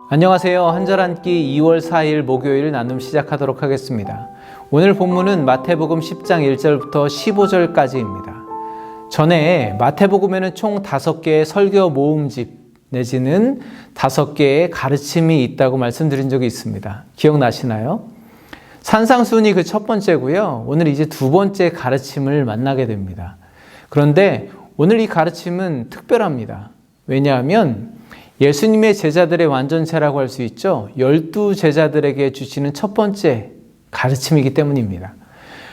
안녕하세요. 한절 한끼 2월 4일 목요일 나눔 시작하도록 하겠습니다. 오늘 본문은 마태복음 10장 1절부터 15절까지입니다. 전에 마태복음에는 총 5개의 설교 모음집 내지는 5개의 가르침이 있다고 말씀드린 적이 있습니다. 기억나시나요? 산상수훈이 그 첫 번째고요. 오늘 이제 두 번째 가르침을 만나게 됩니다. 그런데 오늘 이 가르침은 특별합니다. 왜냐하면 예수님의 제자들의 완전체라고 할 수 있죠. 12제자들에게 주시는 첫 번째 가르침이기 때문입니다.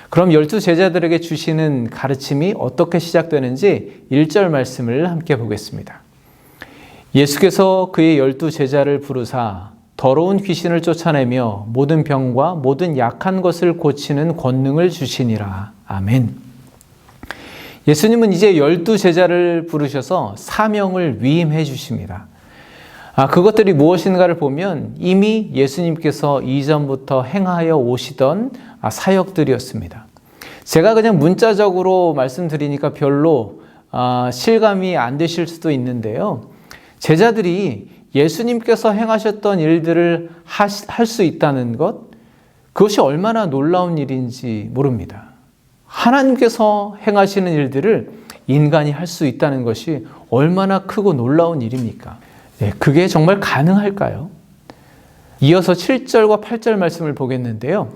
그럼 12제자들에게 주시는 가르침이 어떻게 시작되는지 1절 말씀을 함께 보겠습니다. 예수께서 그의 12제자를 부르사 더러운 귀신을 쫓아내며 모든 병과 모든 약한 것을 고치는 권능을 주시니라. 아멘. 예수님은 이제 12제자를 부르셔서 사명을 위임해 주십니다. 그것들이 무엇인가를 보면 이미 예수님께서 이전부터 행하여 오시던 사역들이었습니다. 제가 그냥 문자적으로 말씀드리니까 별로 실감이 안 되실 수도 있는데요. 제자들이 예수님께서 행하셨던 일들을 할 수 있다는 것, 그것이 얼마나 놀라운 일인지 모릅니다. 하나님께서 행하시는 일들을 인간이 할 수 있다는 것이 얼마나 크고 놀라운 일입니까? 네, 그게 정말 가능할까요? 이어서 7절과 8절 말씀을 보겠는데요.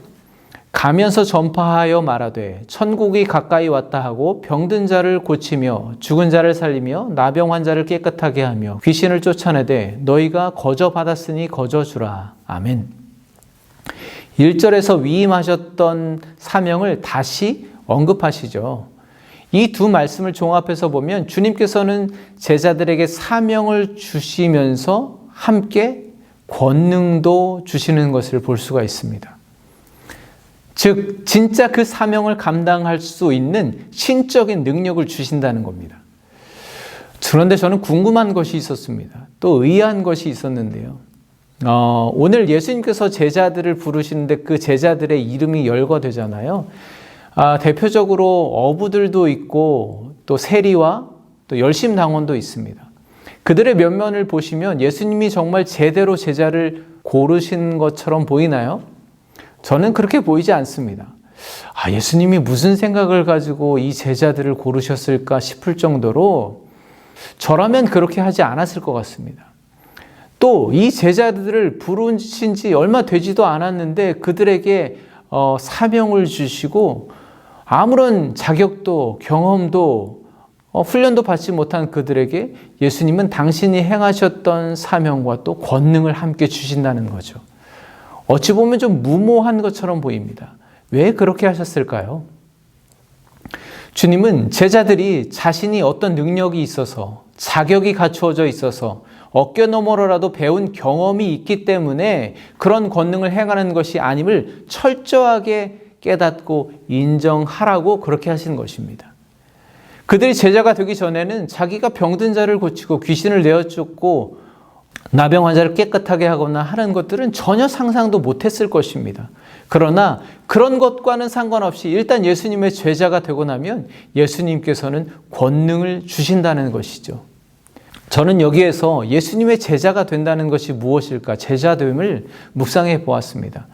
가면서 전파하여 말하되 천국이 가까이 왔다 하고 병든 자를 고치며 죽은 자를 살리며 나병 환자를 깨끗하게 하며 귀신을 쫓아내되 너희가 거저 받았으니 거저 주라. 아멘. 1절에서 위임하셨던 사명을 다시 언급하시죠. 이 두 말씀을 종합해서 보면 주님께서는 제자들에게 사명을 주시면서 함께 권능도 주시는 것을 볼 수가 있습니다. 즉, 진짜 그 사명을 감당할 수 있는 신적인 능력을 주신다는 겁니다. 그런데 저는 궁금한 것이 있었습니다. 또 의아한 것이 있었는데요. 오늘 예수님께서 제자들을 부르시는데 그 제자들의 이름이 열거되잖아요. 대표적으로 어부들도 있고 또 세리와 또 열심당원도 있습니다. 그들의 면면을 보시면 예수님이 정말 제대로 제자를 고르신 것처럼 보이나요? 저는 그렇게 보이지 않습니다. 예수님이 무슨 생각을 가지고 이 제자들을 고르셨을까 싶을 정도로 저라면 그렇게 하지 않았을 것 같습니다. 또 이 제자들을 부르신 지 얼마 되지도 않았는데 그들에게 사명을 주시고 아무런 자격도 경험도 훈련도 받지 못한 그들에게 예수님은 당신이 행하셨던 사명과 또 권능을 함께 주신다는 거죠. 어찌 보면 좀 무모한 것처럼 보입니다. 왜 그렇게 하셨을까요? 주님은 제자들이 자신이 어떤 능력이 있어서 자격이 갖추어져 있어서 어깨 너머로라도 배운 경험이 있기 때문에 그런 권능을 행하는 것이 아님을 철저하게 깨닫고 인정하라고 그렇게 하신 것입니다. 그들이 제자가 되기 전에는 자기가 병든 자를 고치고 귀신을 내어쫓고 나병 환자를 깨끗하게 하거나 하는 것들은 전혀 상상도 못했을 것입니다. 그러나 그런 것과는 상관없이 일단 예수님의 제자가 되고 나면 예수님께서는 권능을 주신다는 것이죠. 저는 여기에서 예수님의 제자가 된다는 것이 무엇일까? 제자됨을 묵상해 보았습니다.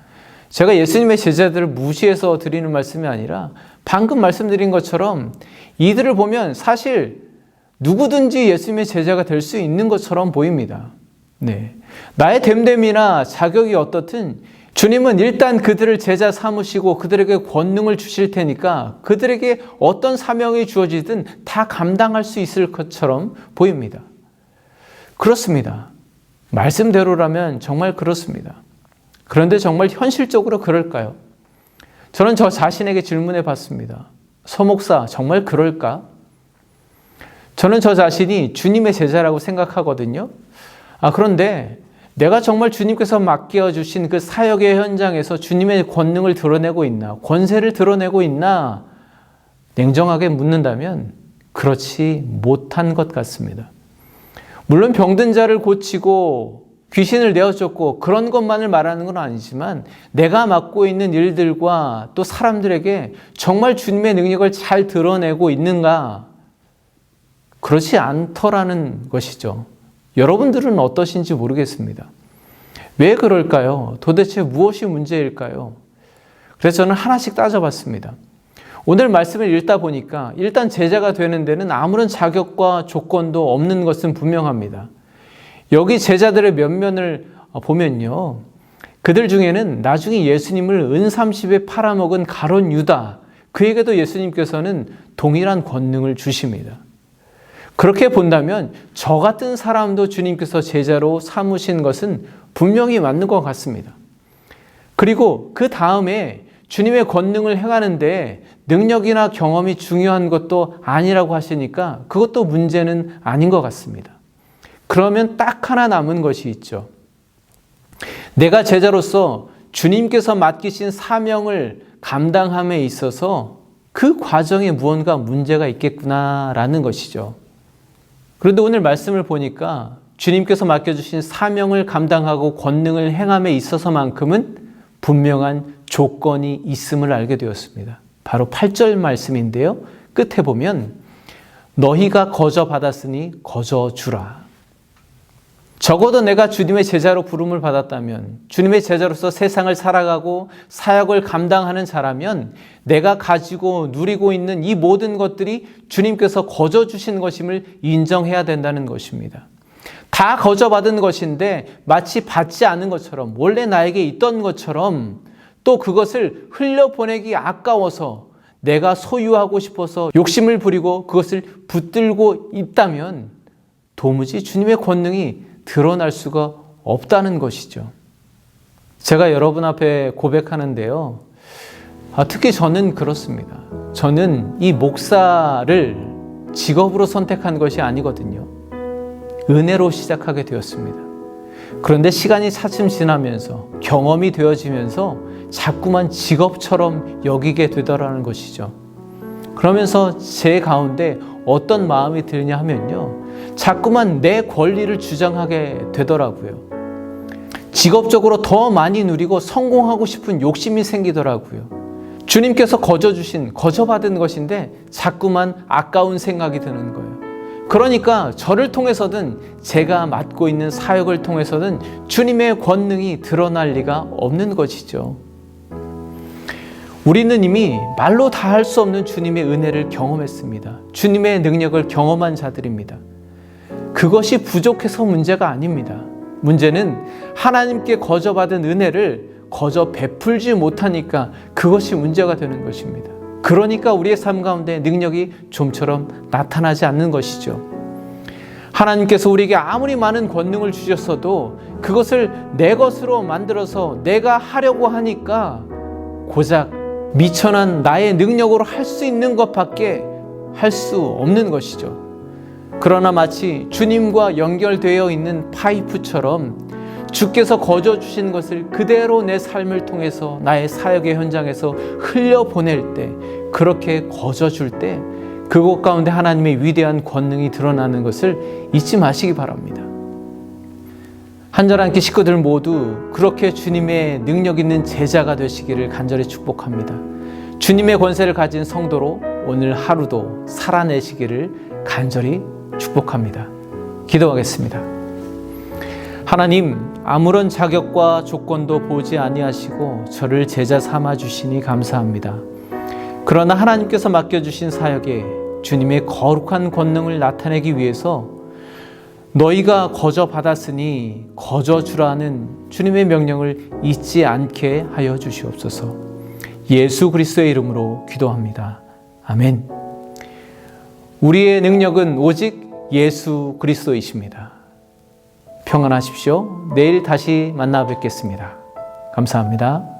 제가 예수님의 제자들을 무시해서 드리는 말씀이 아니라 방금 말씀드린 것처럼 이들을 보면 사실 누구든지 예수님의 제자가 될 수 있는 것처럼 보입니다. 네. 나의 됨됨이나 자격이 어떻든 주님은 일단 그들을 제자 삼으시고 그들에게 권능을 주실 테니까 그들에게 어떤 사명이 주어지든 다 감당할 수 있을 것처럼 보입니다. 그렇습니다. 말씀대로라면 정말 그렇습니다. 그런데 정말 현실적으로 그럴까요? 저는 저 자신에게 질문해 봤습니다. 서 목사, 정말 그럴까? 저는 저 자신이 주님의 제자라고 생각하거든요. 그런데 내가 정말 주님께서 맡겨주신 그 사역의 현장에서 주님의 권능을 드러내고 있나, 권세를 드러내고 있나, 냉정하게 묻는다면 그렇지 못한 것 같습니다. 물론 병든 자를 고치고 귀신을 내어쫓고 그런 것만을 말하는 건 아니지만 내가 맡고 있는 일들과 또 사람들에게 정말 주님의 능력을 잘 드러내고 있는가? 그렇지 않더라는 것이죠. 여러분들은 어떠신지 모르겠습니다. 왜 그럴까요? 도대체 무엇이 문제일까요? 그래서 저는 하나씩 따져봤습니다. 오늘 말씀을 읽다 보니까 일단 제자가 되는 데는 아무런 자격과 조건도 없는 것은 분명합니다. 여기 제자들의 면면을 보면요. 그들 중에는 나중에 예수님을 은30에 팔아먹은 가룟 유다, 그에게도 예수님께서는 동일한 권능을 주십니다. 그렇게 본다면 저 같은 사람도 주님께서 제자로 삼으신 것은 분명히 맞는 것 같습니다. 그리고 그 다음에 주님의 권능을 행하는데 능력이나 경험이 중요한 것도 아니라고 하시니까 그것도 문제는 아닌 것 같습니다. 그러면 딱 하나 남은 것이 있죠. 내가 제자로서 주님께서 맡기신 사명을 감당함에 있어서 그 과정에 무언가 문제가 있겠구나라는 것이죠. 그런데 오늘 말씀을 보니까 주님께서 맡겨주신 사명을 감당하고 권능을 행함에 있어서만큼은 분명한 조건이 있음을 알게 되었습니다. 바로 8절 말씀인데요. 끝에 보면 너희가 거저 받았으니 거저 주라. 적어도 내가 주님의 제자로 부름을 받았다면, 주님의 제자로서 세상을 살아가고 사역을 감당하는 자라면 내가 가지고 누리고 있는 이 모든 것들이 주님께서 거저 주신 것임을 인정해야 된다는 것입니다. 다 거저 받은 것인데 마치 받지 않은 것처럼, 원래 나에게 있던 것처럼 또 그것을 흘려보내기 아까워서 내가 소유하고 싶어서 욕심을 부리고 그것을 붙들고 있다면 도무지 주님의 권능이 드러날 수가 없다는 것이죠. 제가 여러분 앞에 고백하는데요. 특히 저는 그렇습니다. 저는 이 목사를 직업으로 선택한 것이 아니거든요. 은혜로 시작하게 되었습니다. 그런데 시간이 차츰 지나면서 경험이 되어지면서 자꾸만 직업처럼 여기게 되더라는 것이죠. 그러면서 제 가운데 어떤 마음이 드냐 하면요. 자꾸만 내 권리를 주장하게 되더라고요. 직업적으로 더 많이 누리고 성공하고 싶은 욕심이 생기더라고요. 주님께서 거저받은 것인데 자꾸만 아까운 생각이 드는 거예요. 그러니까 저를 통해서든 제가 맡고 있는 사역을 통해서든 주님의 권능이 드러날 리가 없는 것이죠. 우리는 이미 말로 다 할 수 없는 주님의 은혜를 경험했습니다. 주님의 능력을 경험한 자들입니다. 그것이 부족해서 문제가 아닙니다. 문제는 하나님께 거저받은 은혜를 거저 베풀지 못하니까 그것이 문제가 되는 것입니다. 그러니까 우리의 삶 가운데 능력이 좀처럼 나타나지 않는 것이죠. 하나님께서 우리에게 아무리 많은 권능을 주셨어도 그것을 내 것으로 만들어서 내가 하려고 하니까 고작 미천한 나의 능력으로 할 수 있는 것밖에 할 수 없는 것이죠. 그러나 마치 주님과 연결되어 있는 파이프처럼 주께서 거저 주신 것을 그대로 내 삶을 통해서 나의 사역의 현장에서 흘려보낼 때, 그렇게 거저 줄 때 그곳 가운데 하나님의 위대한 권능이 드러나는 것을 잊지 마시기 바랍니다. 한절한끼 식구들 모두 그렇게 주님의 능력 있는 제자가 되시기를 간절히 축복합니다. 주님의 권세를 가진 성도로 오늘 하루도 살아내시기를 간절히 축복합니다. 기도하겠습니다. 하나님, 아무런 자격과 조건도 보지 아니하시고 저를 제자 삼아 주시니 감사합니다. 그러나 하나님께서 맡겨주신 사역에 주님의 거룩한 권능을 나타내기 위해서 너희가 거저 받았으니 거저 주라는 주님의 명령을 잊지 않게 하여 주시옵소서. 예수 그리스도의 이름으로 기도합니다. 아멘. 우리의 능력은 오직 예수 그리스도이십니다. 평안하십시오. 내일 다시 만나 뵙겠습니다. 감사합니다.